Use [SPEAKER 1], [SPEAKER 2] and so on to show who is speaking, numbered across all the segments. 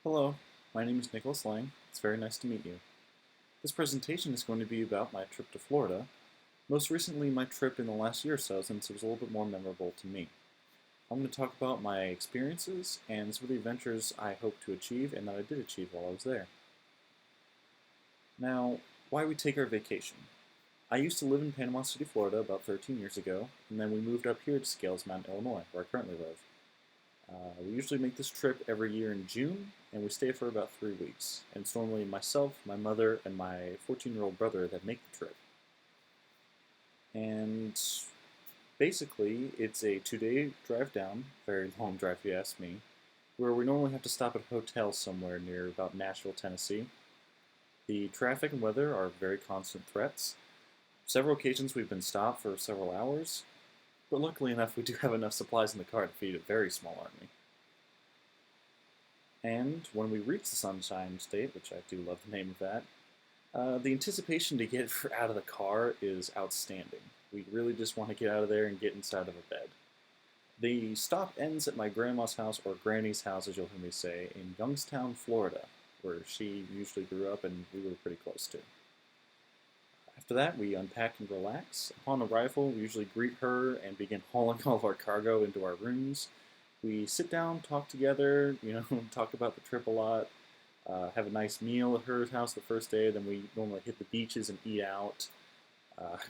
[SPEAKER 1] Hello, my name is Nicholas Lang. It's very nice to meet you. This presentation is going to be about my trip to Florida, most recently my trip in the last year or so since it was a little bit more memorable to me. I'm going to talk about my experiences and some of the adventures I hope to achieve and that I did achieve while I was there. Now, why we take our vacation. I used to live in Panama City, Florida about 13 years ago, and then we moved up here to Scales Mountain, Illinois, where I currently live. We usually make this trip every year in June, and we stay for about 3 weeks. And it's normally myself, my mother, and my 14-year-old brother that make the trip. And basically, it's a 2-day drive down, very long drive if you ask me, where we normally have to stop at a hotel somewhere near about Nashville, Tennessee. The traffic and weather are very constant threats. Several occasions we've been stopped for several hours, but luckily enough we do have enough supplies in the car to feed a very small army. And when we reach the Sunshine State, which I do love the name of that, the anticipation to get out of the car is outstanding. We really just want to get out of there and get inside of a bed. The stop ends at my grandma's house, or granny's house as you'll hear me say, in Youngstown, Florida, where she usually grew up and we were pretty close to. After that, we unpack and relax. Upon arrival, we usually greet her and begin hauling all of our cargo into our rooms. We sit down, talk together, talk about the trip a lot, have a nice meal at her house the first day, then we normally hit the beaches and eat out.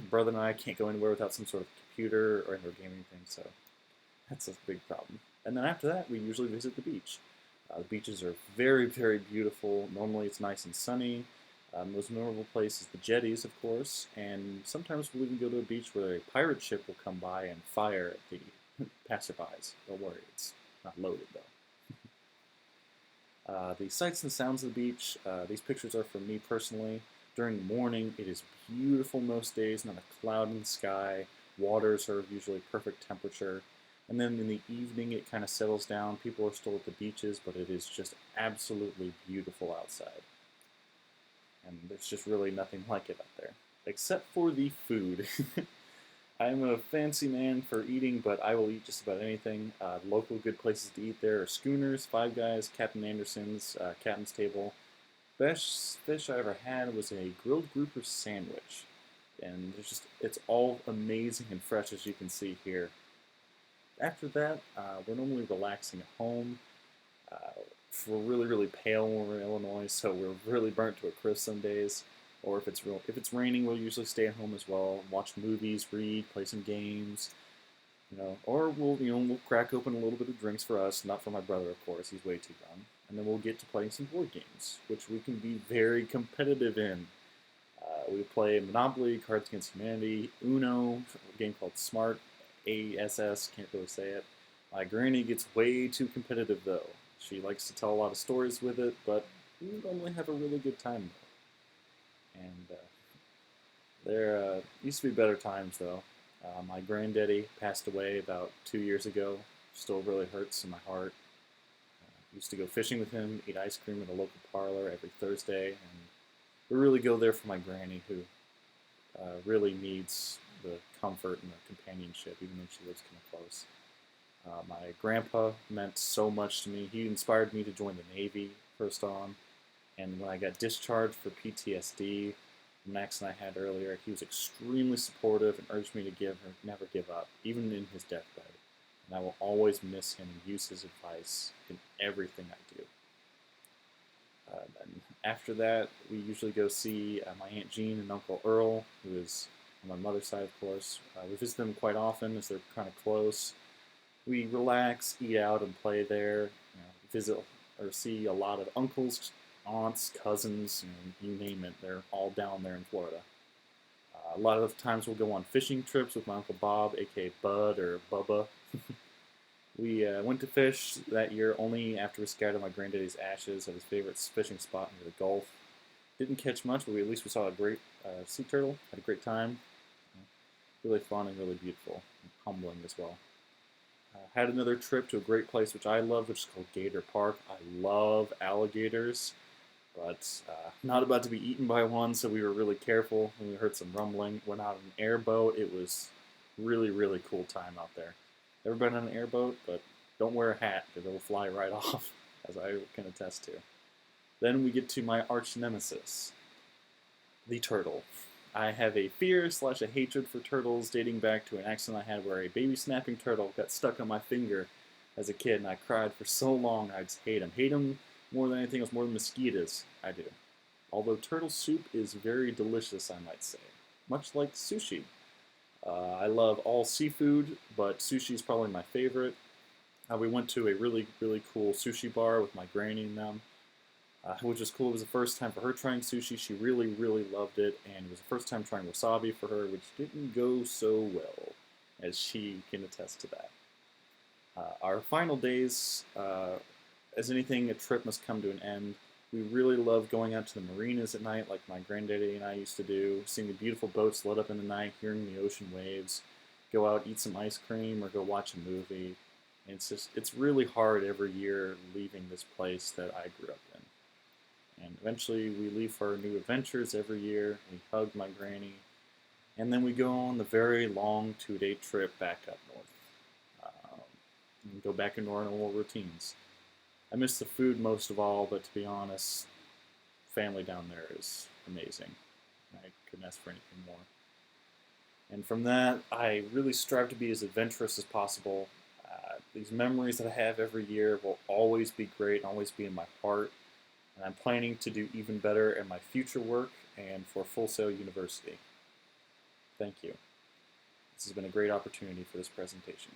[SPEAKER 1] Brother and I can't go anywhere without some sort of computer or indoor gaming thing, so that's a big problem. And then after that, we usually visit the beach. The beaches are very, very beautiful. Normally it's nice and sunny. Most memorable place is the jetties, of course, and sometimes we'll even go to a beach where a pirate ship will come by and fire at the passerbys. Don't worry, it's not loaded though. The sights and sounds of the beach, these pictures are from me personally. During the morning, it is beautiful most days, not a cloud in the sky. Waters are usually perfect temperature. And then in the evening, it kind of settles down. People are still at the beaches, but it is just absolutely beautiful outside. And there's just really nothing like it up there, except for the food. I'm a fancy man for eating, but I will eat just about anything. Local good places to eat there are Schooners, Five Guys, Captain Anderson's, Captain's Table. Best fish I ever had was a grilled grouper sandwich, and it's all amazing and fresh as you can see here. After that, we're normally relaxing at home. Uh, we're really, really pale when we're in Illinois, so we're really burnt to a crisp some days. Or if it's raining, we'll usually stay at home as well, watch movies, read, play some games, or we'll crack open a little bit of drinks for us, not for my brother, of course, he's way too young, and then we'll get to playing some board games, which we can be very competitive in. We play Monopoly, Cards Against Humanity, Uno, a game called Smart, ASS, can't really say it. My granny gets way too competitive though. She likes to tell a lot of stories with it, but we normally have a really good time though. And there used to be better times though. My granddaddy passed away about 2 years ago. Still really hurts in my heart. Used to go fishing with him, eat ice cream at a local parlor every Thursday, and we really go there for my granny who really needs the comfort and the companionship, even though she lives kind of close. My grandpa meant so much to me. He inspired me to join the Navy first on, and when I got discharged for PTSD, Max and I had earlier, he was extremely supportive and urged me to never give up, even in his deathbed. And I will always miss him and use his advice in everything I do. And after that, we usually go see my Aunt Jean and Uncle Earl, who is on my mother's side, of course. We visit them quite often as they're kind of close. We relax, eat out, and play there. Visit or see a lot of uncles, aunts, cousins, you name it. They're all down there in Florida. A lot of times we'll go on fishing trips with my Uncle Bob, aka Bud or Bubba. We went to fish that year only after we scattered my granddaddy's ashes at his favorite fishing spot near the Gulf. Didn't catch much, but at least we saw a great sea turtle. Had a great time. Really fun and really beautiful, and humbling as well. Had another trip to a great place which I love, which is called Gator Park. I love alligators, but not about to be eaten by one, so we were really careful. And we heard some rumbling. Went out on an airboat. It was really, really cool time out there. Ever been on an airboat? But don't wear a hat because it'll fly right off. as I can attest to. Then we get to my arch nemesis, the turtle. I have a fear slash a hatred for turtles dating back to an accident I had where a baby snapping turtle got stuck on my finger as a kid, and I cried for so long. I just hate them. Hate them more than anything else, more than mosquitoes. I do. Although turtle soup is very delicious, I might say, much like sushi. I love all seafood, but sushi is probably my favorite. We went to a really, really cool sushi bar with my granny and them, which was cool. It was the first time for her trying sushi. She really, really loved it, and it was the first time trying wasabi for her, which didn't go so well, as she can attest to that. Our final days, as anything, a trip must come to an end. We really love going out to the marinas at night, like my granddaddy and I used to do, seeing the beautiful boats lit up in the night, hearing the ocean waves, go out, eat some ice cream, or go watch a movie. And it's really hard every year leaving this place that I grew up in. And eventually we leave for our new adventures every year. We hug my granny. And then we go on the very long 2-day trip back up north. And go back into our normal routines. I miss the food most of all, but to be honest, family down there is amazing. I couldn't ask for anything more. And from that, I really strive to be as adventurous as possible. These memories that I have every year will always be great and always be in my heart. And I'm planning to do even better in my future work and for Full Sail University. Thank you. This has been a great opportunity for this presentation.